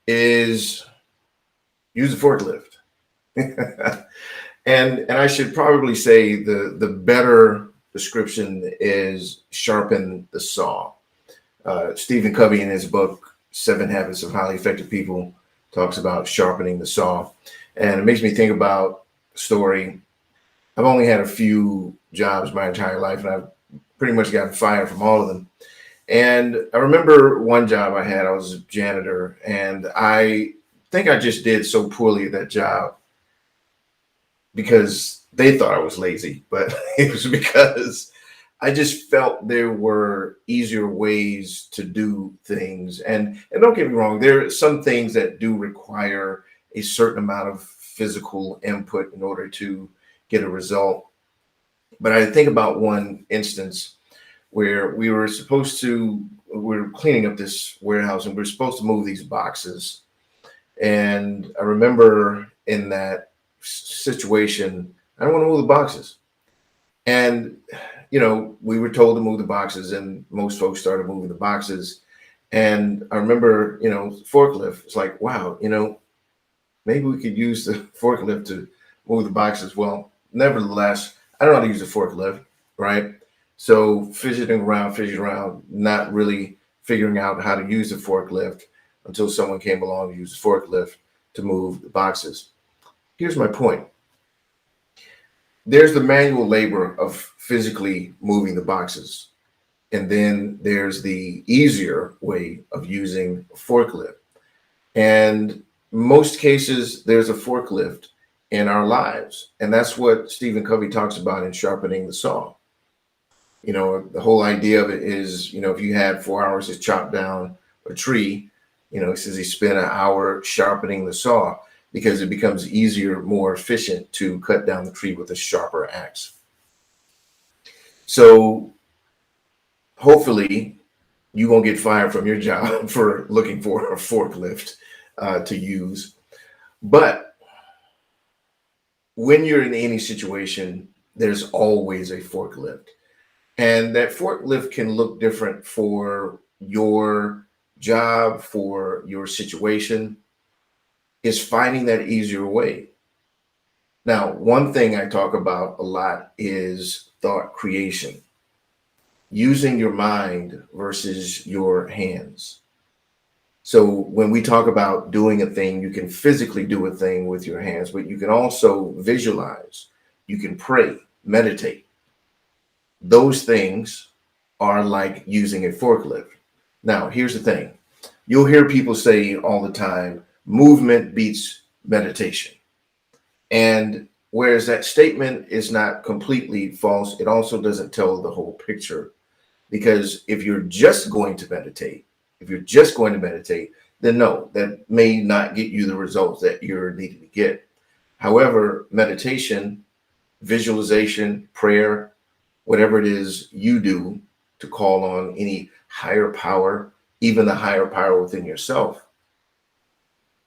is use a forklift. And I should probably say the better description is sharpen the saw. Stephen Covey in his book Seven Habits of Highly Effective People talks about sharpening the saw, and it makes me think about a story. I've only had a few jobs my entire life, and I've pretty much gotten fired from all of them. And I remember one job I had, I was a janitor, and I think I just did so poorly at that job because they thought I was lazy, but it was because I just felt there were easier ways to do things. And don't get me wrong, there are some things that do require a certain amount of physical input in order to get a result. But I think about one instance where we were cleaning up this warehouse and we were supposed to move these boxes. And I remember in that situation, I don't want to move the boxes. And, we were told to move the boxes, and most folks started moving the boxes. And I remember, forklift, it's like, wow, maybe we could use the forklift to move the boxes. Well, nevertheless, I don't know how to use a forklift, right? So fidgeting around, not really figuring out how to use the forklift until someone came along and used the forklift to move the boxes. Here's my point. There's the manual labor of physically moving the boxes. And then there's the easier way of using a forklift. And most cases, there's a forklift in our lives. And that's what Stephen Covey talks about in Sharpening the Saw. The whole idea of it is, if you had 4 hours to chop down a tree, he says he spent an hour sharpening the saw because it becomes easier, more efficient to cut down the tree with a sharper axe. So hopefully you won't get fired from your job for looking for a forklift to use. But when you're in any situation, there's always a forklift. And that forklift can look different for your job, for your situation. Is finding that easier way. Now, one thing I talk about a lot is thought creation, using your mind versus your hands. So when we talk about doing a thing, you can physically do a thing with your hands, but you can also visualize, you can pray, meditate. Those things are like using a forklift. Now, here's the thing. You'll hear people say all the time, movement beats meditation. And whereas that statement is not completely false, it also doesn't tell the whole picture. Because if you're just going to meditate, then no, that may not get you the results that you're needing to get. However, meditation, visualization, prayer, whatever it is you do to call on any higher power, even the higher power within yourself,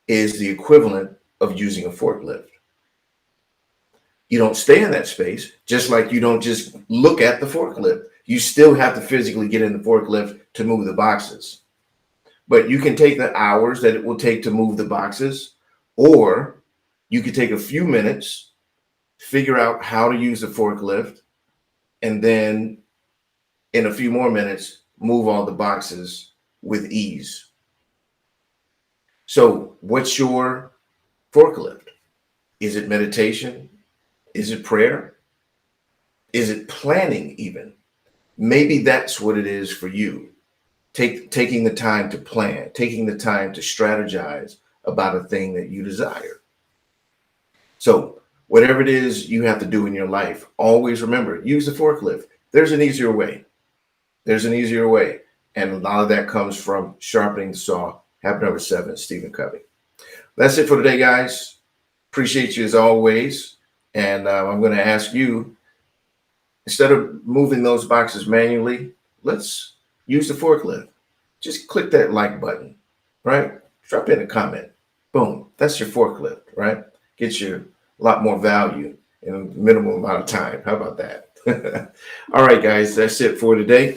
is the equivalent of using a forklift. You don't stay in that space, just like you don't just look at the forklift. You still have to physically get in the forklift to move the boxes. But you can take the hours that it will take to move the boxes, or you could take a few minutes, figure out how to use the forklift, and then in a few more minutes, move all the boxes with ease. So what's your forklift? Is it meditation? Is it prayer? Is it planning even? Maybe that's what it is for you. Taking the time to plan, taking the time to strategize about a thing that you desire. So whatever it is you have to do in your life, always remember, use the forklift. There's an easier way. And a lot of that comes from sharpening the saw. Habit number 7, Stephen Covey. That's it for today, guys. Appreciate you as always. And I'm going to ask you, instead of moving those boxes manually, let's use the forklift. Just click that like button, right? Drop in a comment. Boom. That's your forklift, right? Gets you a lot more value in a minimal amount of time. How about that? All right, guys, that's it for today.